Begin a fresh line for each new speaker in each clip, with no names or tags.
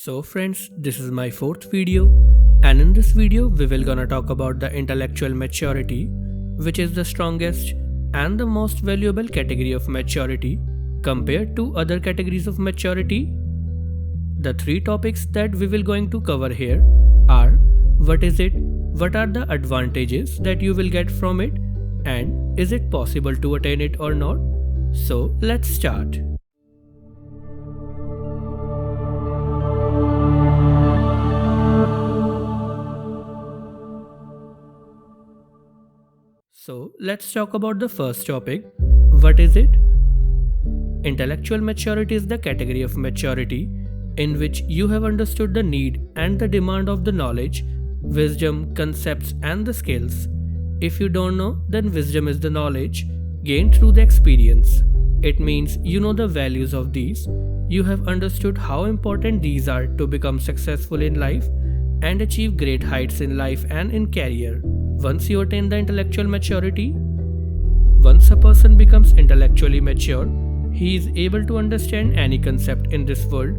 So friends, this is my fourth video, and in this video we will gonna talk about the intellectual maturity, which is the strongest and the most valuable category of maturity compared to other categories of maturity. The three topics that we will going to cover here are: what is it, what are the advantages that you will get from it, and is it possible to attain it or not. So let's start. So let's talk about the first topic. What is it? Intellectual maturity is the category of maturity in which you have understood the need and the demand of the knowledge, wisdom, concepts, and the skills. If you don't know, then wisdom is the knowledge gained through the experience. It means you know the values of these. You have understood how important these are to become successful in life and achieve great heights in life and in career. Once you attain the intellectual maturity, once a person becomes intellectually mature, he is able to understand any concept in this world.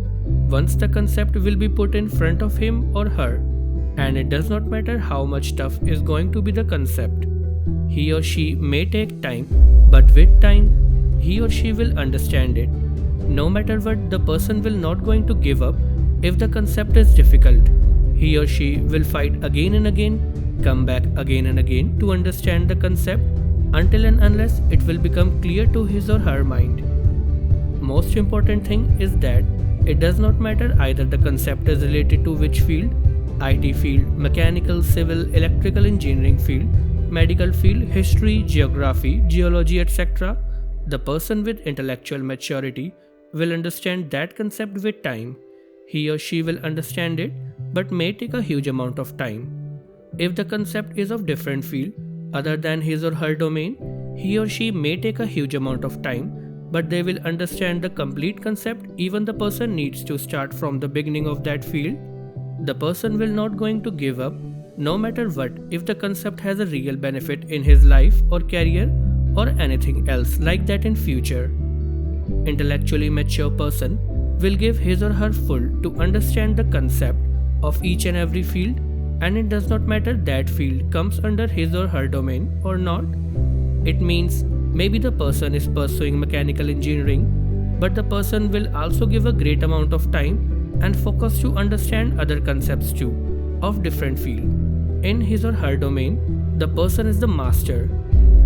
Once the concept will be put in front of him or her, and it does not matter how much tough is going to be the concept. He or she may take time, but with time, he or she will understand it. No matter what, the person will not going to give up if the concept is difficult. He or she will fight again and again, come back again and again to understand the concept until and unless it will become clear to his or her mind. Most important thing is that it does not matter either the concept is related to which field: IT field, mechanical, civil, electrical engineering field, medical field, history, geography, geology, etc. The person with intellectual maturity will understand that concept with time. He or she will understand it, but may take a huge amount of time. If the concept is of different field other than his or her domain, he or she may take a huge amount of time, but they will understand the complete concept. Even the person needs to start from the beginning of that field. The person will not going to give up no matter what if the concept has a real benefit in his life or career or anything else like that in future. Intellectually mature person will give his or her full to understand the concept of each and every field, and it does not matter that field comes under his or her domain or not. It means maybe the person is pursuing mechanical engineering, but the person will also give a great amount of time and focus to understand other concepts too of different field. In his or her domain, the person is the master.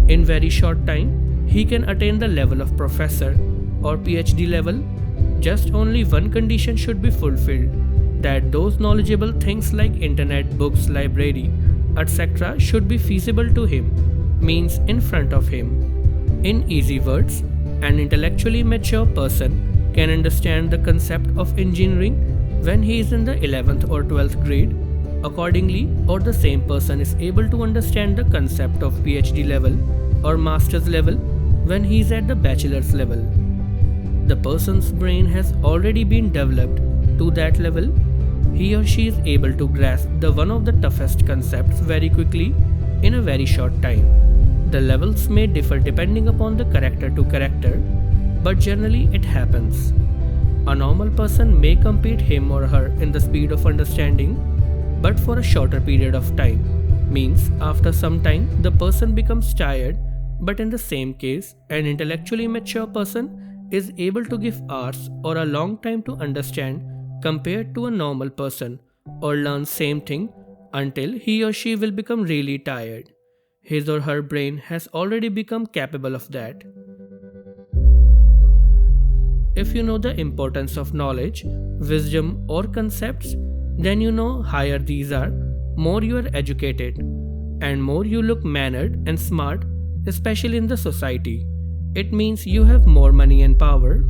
In very short time, he can attain the level of professor or PhD level. Just only one condition should be fulfilled, that those knowledgeable things like internet, books, library, etc. should be feasible to him, means in front of him. In easy words, an intellectually mature person can understand the concept of engineering when he is in the 11th or 12th grade. Accordingly, or the same person is able to understand the concept of PhD level or master's level when he is at the bachelor's level. The person's brain has already been developed to that level. He or she is able to grasp the one of the toughest concepts very quickly in a very short time. The levels may differ depending upon the character to character, but generally it happens. A normal person may compete him or her in the speed of understanding, but for a shorter period of time. Means after some time the person becomes tired, but in the same case, an intellectually mature person is able to give hours or a long time to understand compared to a normal person, or learn same thing until he or she will become really tired. His or her brain has already become capable of that. If you know the importance of knowledge, wisdom or concepts, then you know higher these are, more you are educated, and more you look mannered and smart, especially in the society. It means you have more money and power.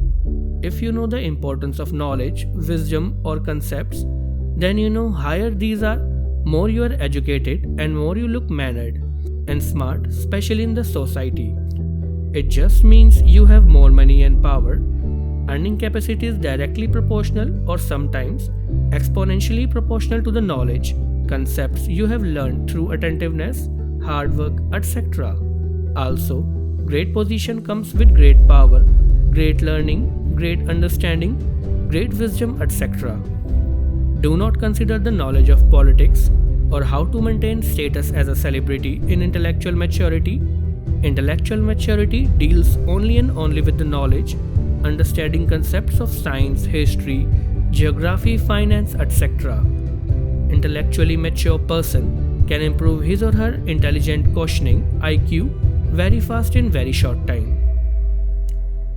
If you know the importance of knowledge, wisdom or concepts, then you know higher these are, more you are educated, and more you look mannered and smart, especially in the society. It just means you have more money and power. Earning capacity is directly proportional or sometimes exponentially proportional to the knowledge, concepts you have learned through attentiveness, hard work, etc. Also, great position comes with great power, great learning, great understanding, great wisdom, etc. Do not consider the knowledge of politics or how to maintain status as a celebrity in intellectual maturity. Intellectual maturity deals only and only with the knowledge, understanding concepts of science, history, geography, finance, etc. Intellectually mature person can improve his or her intelligent questioning IQ very fast in very short time.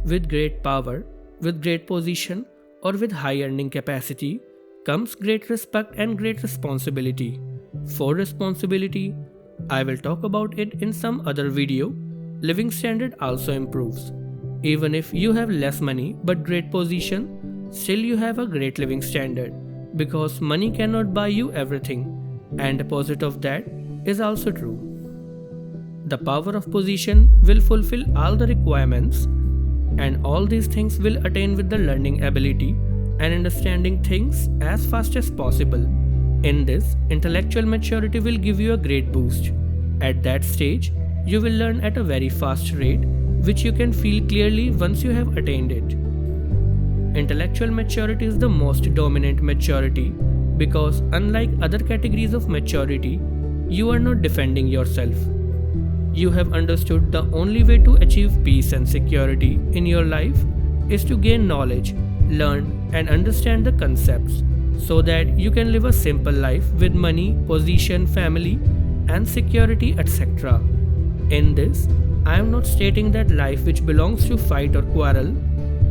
With great power, with great position, or with high earning capacity comes great respect and great responsibility. For responsibility, I will talk about it in some other video. Living standard also improves. Even if you have less money but great position, still you have a great living standard because money cannot buy you everything, and opposite of that is also true. The power of position will fulfill all the requirements, and all these things will attain with the learning ability and understanding things as fast as possible. In this, intellectual maturity will give you a great boost. At that stage, you will learn at a very fast rate, which you can feel clearly once you have attained it. Intellectual maturity is the most dominant maturity because, unlike other categories of maturity, you are not defending yourself. You have understood the only way to achieve peace and security in your life is to gain knowledge, learn, and understand the concepts so that you can live a simple life with money, position, family, and security, etc. In this, I am not stating that life which belongs to fight or quarrel.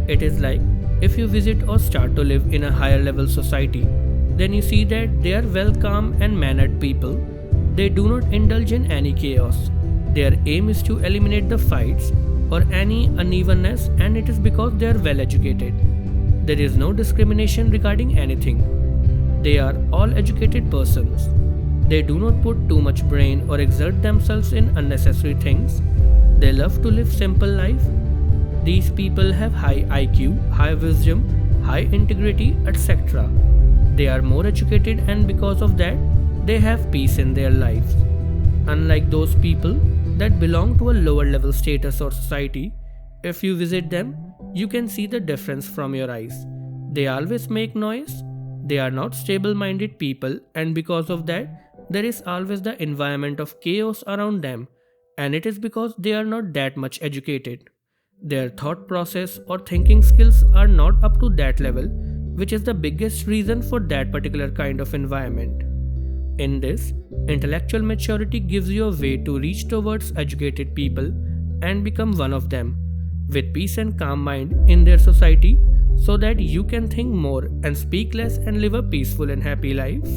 It is like if you visit or start to live in a higher level society, then you see that they are well calm and mannered people. They do not indulge in any chaos. Their aim is to eliminate the fights or any unevenness, and it is because they are well educated. There is no discrimination regarding anything. They are all educated persons. They do not put too much brain or exert themselves in unnecessary things. They love to live simple life. These people have high IQ, high wisdom, high integrity, etc. They are more educated, and because of that, they have peace in their lives. Unlike those people that belong to a lower level status or society, if you visit them, you can see the difference from your eyes. They always make noise. They are not stable-minded people, and because of that, there is always the environment of chaos around them, and it is because they are not that much educated. Their thought process or thinking skills are not up to that level, which is the biggest reason for that particular kind of environment. In this, intellectual maturity gives you a way to reach towards educated people and become one of them, with peace and calm mind in their society, so that you can think more and speak less and live a peaceful and happy life.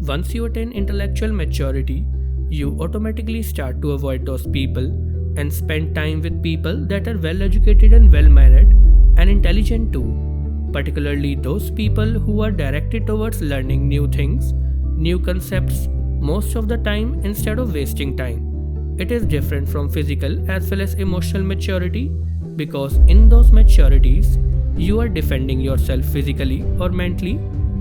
Once you attain intellectual maturity, you automatically start to avoid those people and spend time with people that are well educated and well mannered and intelligent too, particularly those people who are directed towards learning new things, new concepts most of the time instead of wasting time. It is different from physical as well as emotional maturity because in those maturities, you are defending yourself physically or mentally,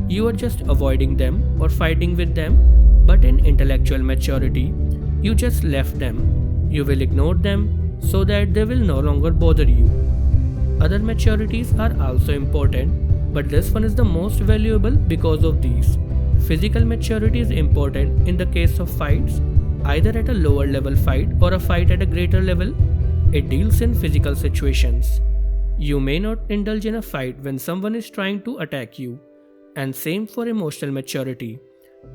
you are just avoiding them or fighting with them, but in intellectual maturity, you just left them. You will ignore them so that they will no longer bother you. Other maturities are also important, but this one is the most valuable because of these. Physical maturity is important in the case of fights, either at a lower level fight or a fight at a greater level. It deals in physical situations. You may not indulge in a fight when someone is trying to attack you, and same for emotional maturity.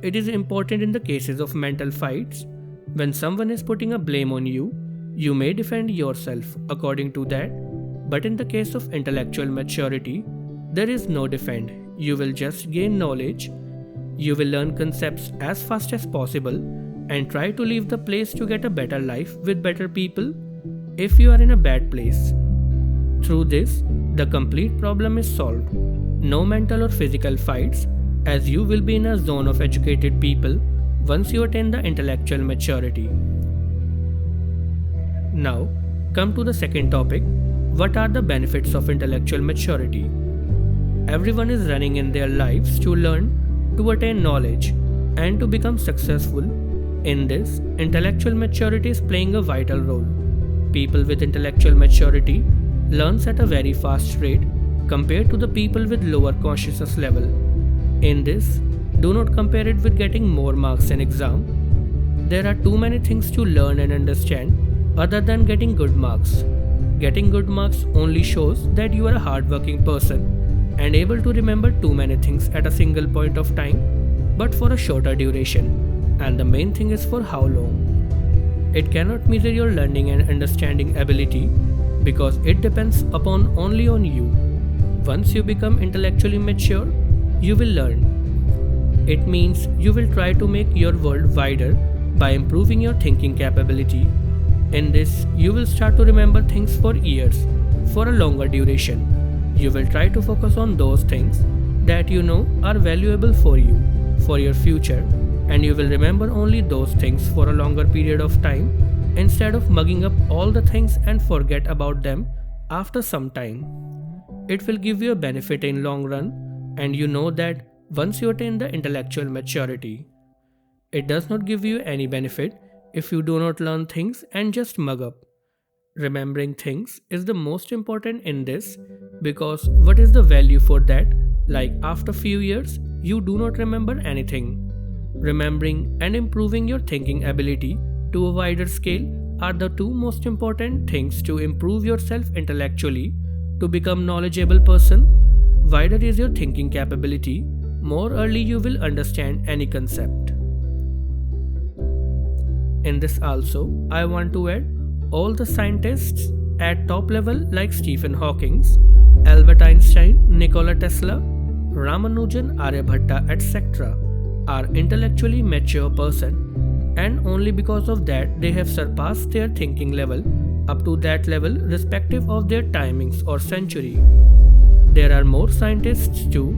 It is important in the cases of mental fights. When someone is putting a blame on you, you may defend yourself according to that, but in the case of intellectual maturity, there is no defend. You will just gain knowledge. You will learn concepts as fast as possible and try to leave the place to get a better life with better people if you are in a bad place. Through this, the complete problem is solved. No mental or physical fights, as you will be in a zone of educated people once you attain the intellectual maturity. Now, come to the second topic. What are the benefits of intellectual maturity? Everyone is running in their lives to learn, to attain knowledge, and to become successful. In this, intellectual maturity is playing a vital role. People with intellectual maturity learns at a very fast rate compared to the people with lower consciousness level. In this, do not compare it with getting more marks in exam. There are too many things to learn and understand other than getting good marks. Getting good marks only shows that you are a hardworking person and able to remember too many things at a single point of time, but for a shorter duration. And the main thing is for how long. It cannot measure your learning and understanding ability because it depends upon only on you. Once you become intellectually mature, you will learn. It means you will try to make your world wider by improving your thinking capability. In this, you will start to remember things for years, for a longer duration. You will try to focus on those things that you know are valuable for you, for your future, and you will remember only those things for a longer period of time instead of mugging up all the things and forget about them after some time. It will give you a benefit in long run, and you know that once you attain the intellectual maturity. It does not give you any benefit if you do not learn things and just mug up. Remembering things is the most important in this because what is the value for that? Like after few years, you do not remember anything. Remembering and improving your thinking ability to a wider scale are the two most important things to improve yourself intellectually. To become knowledgeable person, wider is your thinking capability, more early you will understand any concept. In this also, I want to add all the scientists at top level like Stephen Hawking, Albert Einstein, Nikola Tesla, Ramanujan Aryabhatta, etc. are intellectually mature person, and only because of that they have surpassed their thinking level up to that level respective of their timings or century. There are more scientists too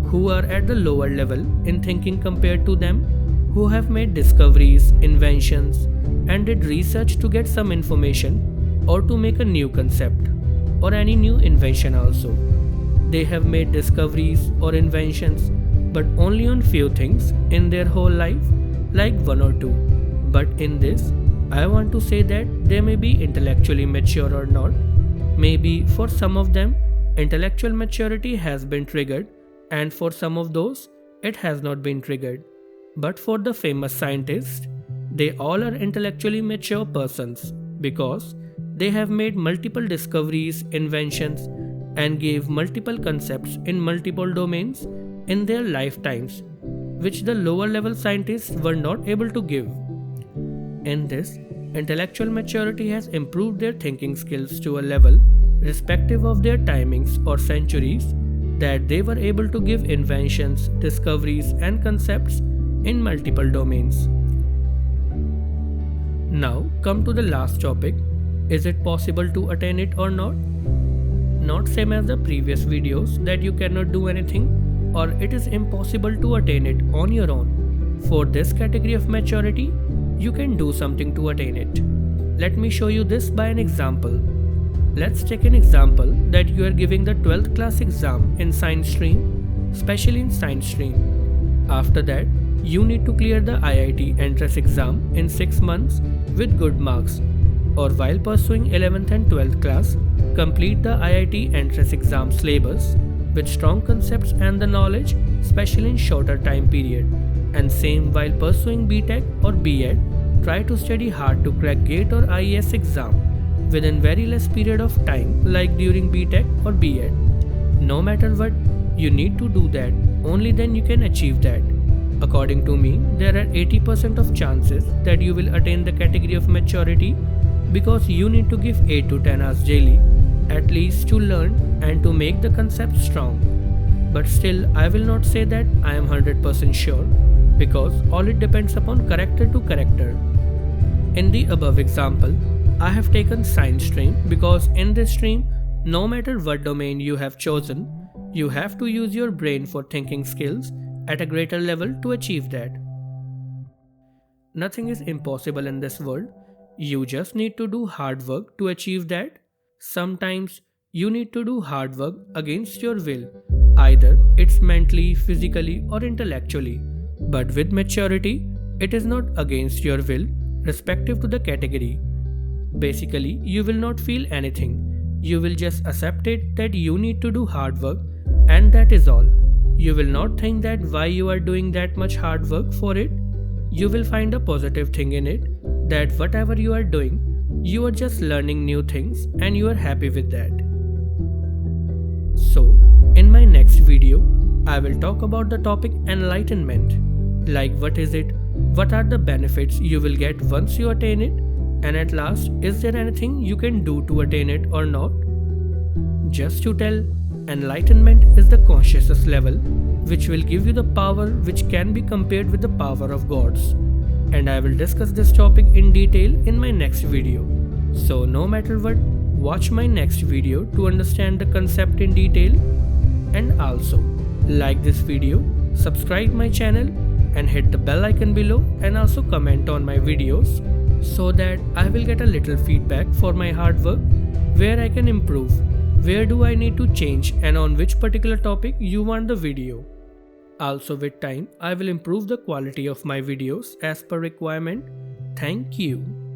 who are at the lower level in thinking compared to them, who have made discoveries, inventions, and did research to get some information or to make a new concept or any new invention also. They have made discoveries or inventions but only on few things in their whole life, like one or two. But in this, I want to say that they may be intellectually mature or not. Maybe for some of them, intellectual maturity has been triggered, and for some of those, it has not been triggered. But for the famous scientists, they all are intellectually mature persons because they have made multiple discoveries, inventions, and gave multiple concepts in multiple domains in their lifetimes, which the lower level scientists were not able to give. In this, intellectual maturity has improved their thinking skills to a level, irrespective of their timings or centuries, that they were able to give inventions, discoveries, and concepts in multiple domains. Now come to the last topic. Is it possible to attain it or not? Not same as the previous videos that you cannot do anything or it is impossible to attain it on your own. For this category of maturity, you can do something to attain it. Let me show you this by an example. Let's take an example that you are giving the 12th class exam in science stream, especially in science stream. After that, you need to clear the IIT entrance exam in 6 months with good marks, or while pursuing 11th and 12th class, complete the IIT entrance exam syllabus with strong concepts and the knowledge, especially in shorter time period. And same while pursuing BTech or B.Ed, try to study hard to crack GATE or IAS exam within very less period of time like during BTech or B.Ed. No matter what, you need to do that, only then you can achieve that. According to me, there are 80% of chances that you will attain the category of maturity because you need to give 8 to 10 hours daily, at least to learn and to make the concept strong. But still, I will not say that I am 100% sure because all it depends upon character to character. In the above example, I have taken science stream because in this stream, no matter what domain you have chosen, you have to use your brain for thinking skills at a greater level to achieve that. Nothing is impossible in this world. You just need to do hard work to achieve that. Sometimes you need to do hard work against your will. Either it's mentally, physically, or intellectually. But with maturity, it is not against your will, respective to the category. Basically, you will not feel anything. You will just accept it that you need to do hard work, and that is all. You will not think that why you are doing that much hard work for it. You will find a positive thing in it, that whatever you are doing, you are just learning new things and you are happy with that. So, in my next video, I will talk about the topic enlightenment. Like, what is it? What are the benefits you will get once you attain it? And at last, is there anything you can do to attain it or not? Just to tell, enlightenment is the consciousness level which will give you the power which can be compared with the power of gods. And I will discuss this topic in detail in my next video. So no matter what, watch my next video to understand the concept in detail. And also, like this video, subscribe my channel and hit the bell icon below, and also comment on my videos so that I will get a little feedback for my hard work, where I can improve, where do I need to change, and on which particular topic you want the video. Also, with time, I will improve the quality of my videos as per requirement. Thank you.